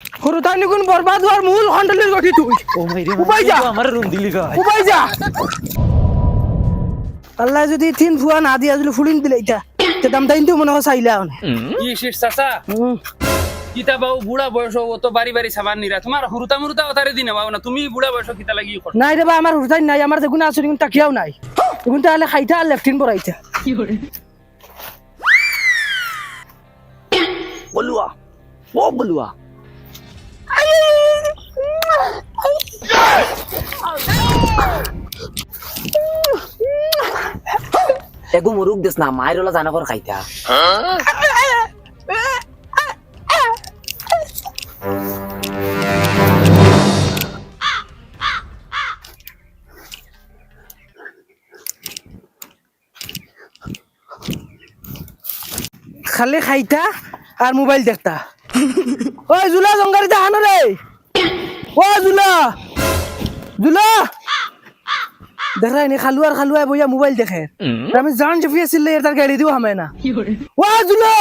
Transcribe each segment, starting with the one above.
সৰু তাই নিগুণ বৰবাদ হোৱাৰ মূল খণ্ডলিৰ গঠি তুই ও মাই রে উপায় যা। আমার রুম দিলি গায় উপায় যা আল্লাহ যদি তিন ফুয়া না দিয়া যদি ফুলিন দিলে এটা তে দাম তাইনটো মনে হয় চাইলা হন কি শেষ চাচা কিতা বাবু বুড়া বয়স ও তো বাড়ি বাড়ি সাবান নিরা তোমার হুরুতা মুরুতা অতারে দিনে বাবু না তুমি বুড়া বয়স কিতা লাগি কর নাই রে বা আমার হুরতাই নাই আমার দেখুন আছে দেখুন তাকিয়াও নাই দেখুন তাহলে খাইতা আর লেফটিন বড়াইতা বলুয়া ও বলুয়া এগো মুরুক দেস না মায়ের ওলা জানা কর খাইতা খালি খাইতা আর মোবাইল দেখতা ওই জুলা জঙ্গারিতে হানো রে ও জুলা জুলা দেখা নি খালুয়ার খালুয়ায় বইয়া মোবাইল দেখে আমি জান চফি আছিল তার গাড়ি দিও হামে না ও জুলা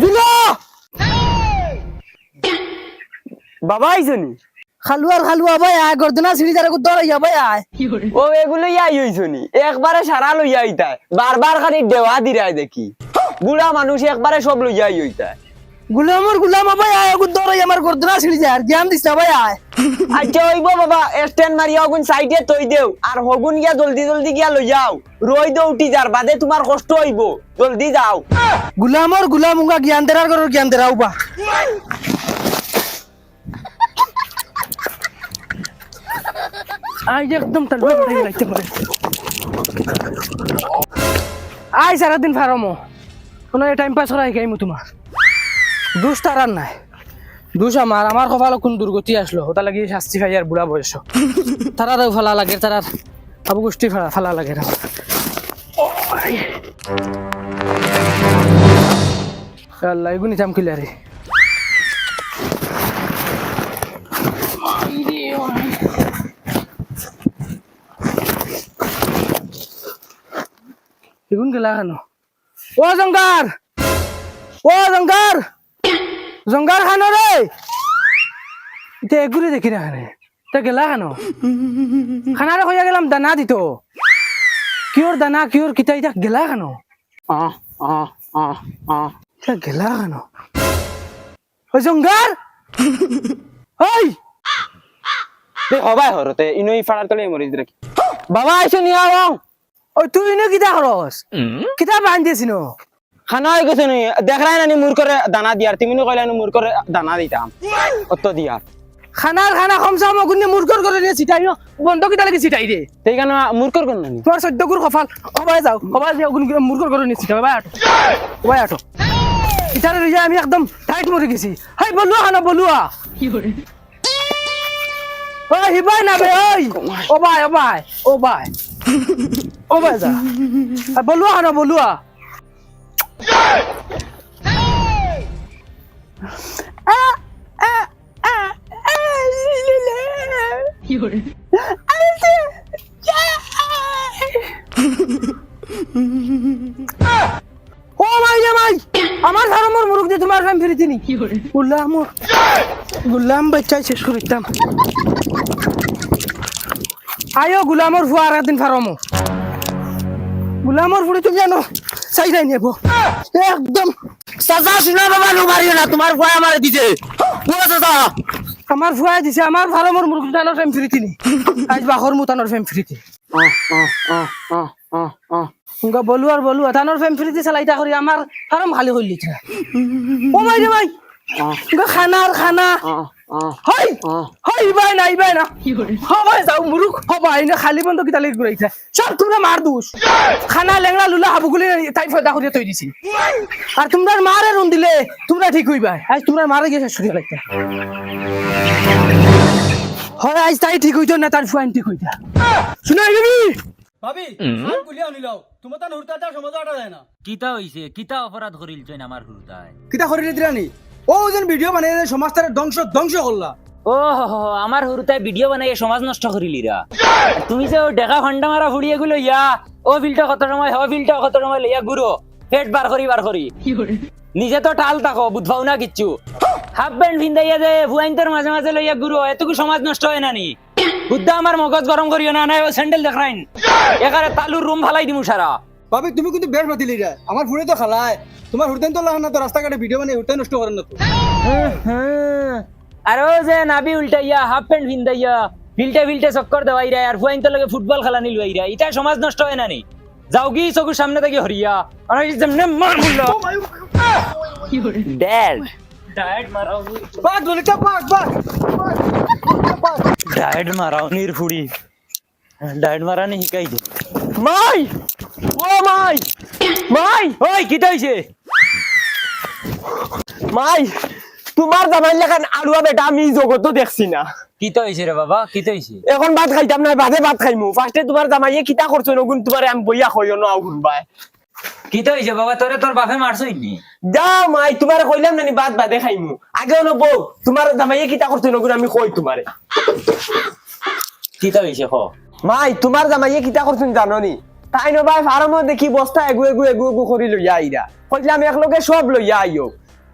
জুলা বাবা আইছনি খালুয়ার খালুয়া ভাই আয় গর্দনা সিঁড়ি যারা দৌড়াইয়া ভাই আয় ও এগুলো ইয়াই হইছনি একবারে সারা লইয়া আইতায় বারবার খালি দেওয়া দিরাই দেখি বুড়া মানুষ একবারে সব লইয়াই হইতায় গুলাম ভাই আয় দৌড়াই আমার গর্দনা সিঁড়ি যায় জ্ঞান দিস না ভাই আয় আচ্ছা হইব বাবা স্ট্যান্ড মারিয়া হগুন সাইডে তৈ দেও আর হগুন গিয়া জলদি জলদি গিয়া লই যাও রই দে উঠি যার বাদে তোমার কষ্ট হইব জলদি যাও গুলাম উঙ্গা জ্ঞান দেরার করো জ্ঞান দেরাও বা আই একদম তালবা করে রাখতে পারে আই সারাদিন ফারমো কোনো টাইম পাস করাই গাইমু তোমার দুষ তারার নাই দুষ আমার কপাল কোন দুর্গতি আসলো ওটা লাগি শাস্তি খাই আর বুড়া বয়স তারারও ফালা লাগে তারার আবু গোষ্ঠী ফালা লাগে না আল্লাহ এগুনি থাম কিলারে এগুন গেলা কেন ও জঙ্গার খানো রে এটা এগুলি দেখি না খানে তা গেলা কেন খানারে হইয়া গেলাম দানা দিত কিওর দানা কিওর কিতা এটা গেলা কেন এটা গেলা কেন ওই জঙ্গার ওই হবাই হরতে ইনই ফাড়ার তলে মরিস রাখি বাবা আইছো নিয়া আও ওই তুই নে কিতা খরচ কিতা বান দিছিস খানা হয়ে গেছে নি দেখলাই না নি মুর করে দানা দিয়ার তুমি কইলা নি মুর করে দানা দিতাম অত দিয়ার খানা খমসা মগুনে মুরগর করে নিয়ে ছিটাই বন্ধ কিতা লাগি ছিটাই রে সেই কেন মুর কর কোন নি তোর 14 গুর কপাল কবাই যাও কবাই যাও মুরগর করে নিয়ে ছিটাই ভাই আটো ইতারে রিজা আমি একদম টাইট মরে গেছি হাই বলুয়া খানা বলুয়া কি করে ওই হিবাই না বে ওই ও ভাই যা আর বলুয়া খানা বলুয়া ও ভাই আমার ধর্মর মুরুখ দিয়ে তোমার ফ্যাম ফিরিতে নি গুলাম বাচ্চাই শেষ করিতাম আয়ো গুলামর ফুয়া আর একদিন ফারমো গুলামর ফুড়ি তুমি জানো চাইরাই নেব একদম চাচা শুনা বাবা নো মারিও না তোমার ভয় আমারে দিতে বলো চাচা আমার ফুয়া দিছে আমার ফারমর মুরুখ টানোর ফ্যাম ফিরিতে নি আজ বাখর মুতানোর ফ্যাম ফিরিতে উনকা বলুয়া টানোর ফ্যাম ফিরিতে চালাইতা করি আমার ফারম খালি করলি ও ভাই রে ভাই উনকা খানা হই ভাই না হবাই যাও মুরুখ হবাই না খালি বন্ধ কিতা লাগি ঘুরাইছে সব তোমরা মার দুষ খানা লেংড়া লুলা হাবুগুলি তাই ফয়দা করিয়া তৈ দিছি আর তোমরা মারে রুন দিলে তোমরা ঠিক হইবা আজ তোমরা মারে গিয়ে শেষ করিয়া লাগতা হয় আজ তাই ঠিক হইতো না তার ফুয়াইন ঠিক হইতা শুনাই গবি ভাবি আর গুলি আনিলাও তোমার তান হুরতাটা সমাজ আটা যায় না কিতা হইছে কিতা অপরাধ করিল চইন আমার হুরতায় কিতা করিলে দিরানি ও যেন ভিডিও বানাই সমাজটারে ধ্বংস করলা ও আমার হুরতায় ভিডিও বানাই সমাজ নষ্ট করিলিরা তুমি যে ও দেখা খন্ডা মারা ফুড়িয়ে গুলো ইয়া ও ফিল্টা কত সময় লইয়া গুরো পেট বার করি নিজে তো টাল থাকো বুঝবাও না কিচ্ছু হাফ প্যান্ট ভিন্দাইয়া যে ভুয়াইন্তর মাঝে মাঝে লইয়া গুরু এতটুকু সমাজ নষ্ট হয় না নি বুদ্ধা আমার মগজ গরম করিও না নাই ও স্যান্ডেল দেখাইন এখানে তালুর রুম ফালাই দিমু সারা ভাবি তুমি কিন্তু বেশ মাতিলি রে আমার ফুড়ে তো খালায় তোমার হুরতেন তো লাগান না তো রাস্তাঘাটে ভিডিও বানিয়ে হুরতেন নষ্ট করেন না তো আর ও যে নাবি উল্টাইয়া হাফ প্যান্ট ভিন্দাইয়া ফিল্টে চক্কর দেওয়াই রে আর ভুয়াইন্তর লগে ফুটবল খেলা নিলুয়াই রে এটা সমাজ নষ্ট হয় না নি যাও কি চকুর সামনে থেকে হরিয়া আর যেমনে মার মুল্লা ড্যাড ডায়েট মারাওনি বাদ ললিতা বাদ ডায়েট মারাওনির ফুড়ি ডায়েট মারানি শিকাই দে মাই ও মাই মাই ওই কি হইছে মাই তোমার জামাই লেখান আলুয়া বেটা আমি জগত দেখছি না কি হইছে রে বাবা কি হইছে এখন ভাত খাইতাম না বাদে ভাত খাইমু ফার্স্টে তোমার জামাইয়ে কিতা করছো নগুন তোমারে আমি বইয়া কইও না আগুন ভাই কি হইছে বাবা তোরে তোর বাপে মারছই নি যাও মাই তোমারে কইলাম না নি বাদ বাদে খাইমু আগে হলো বউ তোমার জামাইয়ে কিতা করছো নগুন আমি কই তোমারে কি হইছে ক মাই তোমার জামাইয়ে কিতা করছেন জানো নি তাই ন ভাই ফার্মে দেখি বস্তা এগু করি লইয়া আইরা কইলাম একলগে সব লইয়া আইও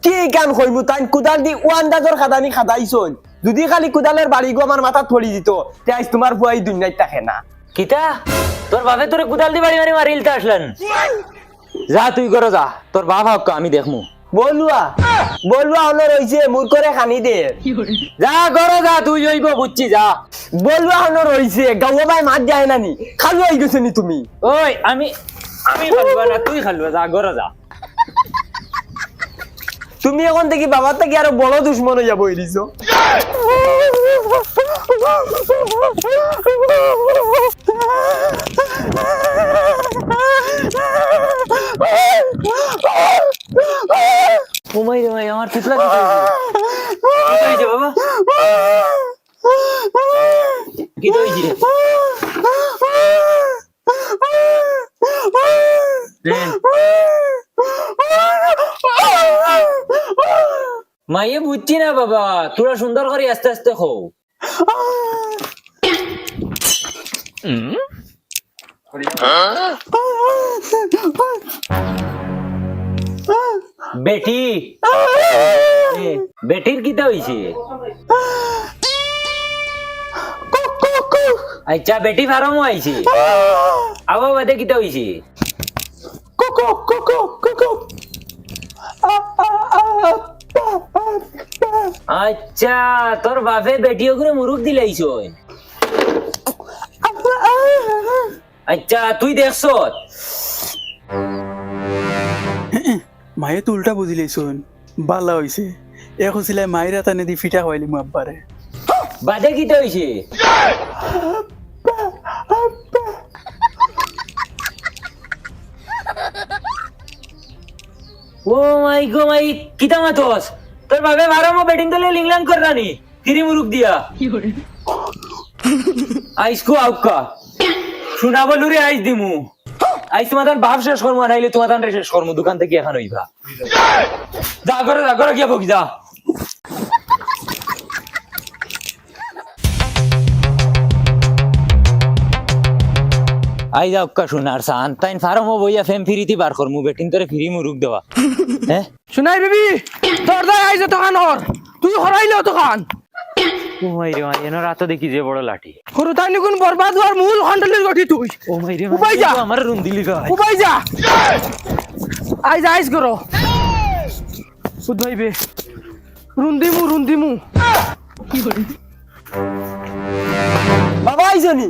কি কাম কইমু তাই কুদাল দি ওয়ান্দাজর খাদানি খাদাইছন যদি খালি কুদালের বাড়ি গো আমার মাথা পড়ি দিত তে আজ তোমার বুয়াই দুনিয়ায় থাকে না কিতা তোর বাপে তোরে কুদাল দি বাড়ি মারিলতে আসলেন যা তুই করো যা তোর বাপ হক আমি দেখমু বলুয়া হলো রইছে মুর করে খানি দে যা করো যা তুই জইব বুঝছি যা বলুয়া হলো রইছে গাওয়া ভাই মাছ যায় না নি খালু হই গেছে নি তুমি ওই আমি খালবা না তুই খালবা যা করো যা তুমি এখন থেকে বাবার থেকে আরো বড় দুশ্মন হইয়া বই দিছো ওমাই রে ভাই আমার পিছলা কি হইছে বাবা কি হইছে মাইয়ে বুঝছি না বাবা তোরা সুন্দর করে আস্তে আস্তে খাও বেটি বেটির কিতা হইছে আচ্ছা বেটি ফার্ম আইছে আবার বাদে কিতা হইছে আচ্ছা তোর বাপে বেটিও করে মুরুখ দিলাইছ আচ্ছা তুই দেখছ মায়ে তো উল্টা বুঝিলেই শোন বালা হইছে এখন সিলাই মায়ের টানে দি ফিটা হইলি মু আব্বারে বাদে কিতা হইছে ও মাই গো মাই কিতা মাতস তোর বাপে বারো বেটিং দলে লিংলাং কররানি ফিরি মুরুখ দিয়া আইসকো আউকা শুনা বলু রে আইস দিমু আইস তোমার বাপ শেষ করবো নাইলে তোমার শেষ করবো দোকান থেকে এখন হইবা যা করে গিয়া বকি যা আই যাও কা শুনার সান তাইন ফার্ম বইয়া ফেম ফিরিতি বার করমু বেটিং তোরে ফিরি মুরুখ দেওয়া হ্যাঁ শুনাই বেবি তোর দাই আইছে দোকান হর তুই হরাইলো দোকান ও মাই রে মাই এনো রাত দেখি যে বড় লাঠি হরু তাই নিকুন বরবাদ হওয়ার মূল হন্ডলের গঠি তুই ও মাই রে উপায় যা। আমার রুম দিলি গায় উপায় যা আইস করো বুঝাইবে রুন্দিমু বাবা আইছনি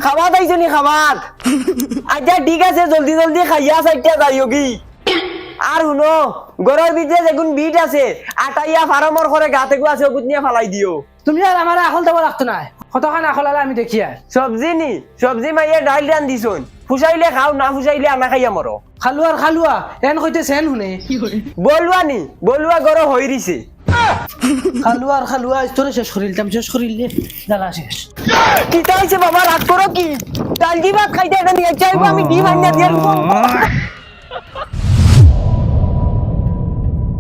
খাবাত আইছনি খাবাত আচ্ছা ঠিক আছে জলদি খাইয়া সাইডটা যাইও কি আর শুনো গরর ভিতরে যেগুন বিট আছে আটাইয়া ফার্মর করে গাতে গু আছে ওগুত নিয়ে ফালাই দিও তুমি আর আমার আখল দেব লাগতো না কতখান আখল আলা আমি দেখি আর সবজি মাইয়া ডাইল রান দিছুন ফুসাইলে খাও না ফুসাইলে আনা খাইয়া মরো খালুয়া এন কইতে সেন শুনে বলুয়া গর হই রিছে খালুয়া তোরে শেষ করিলে জ্বালা শেষ কিতা হইছে বাবা রাগ করো কি ডাল দি ভাত খাইতে এটা নিয়ে চাইবো আমি ডিম আনিয়া দিয়ে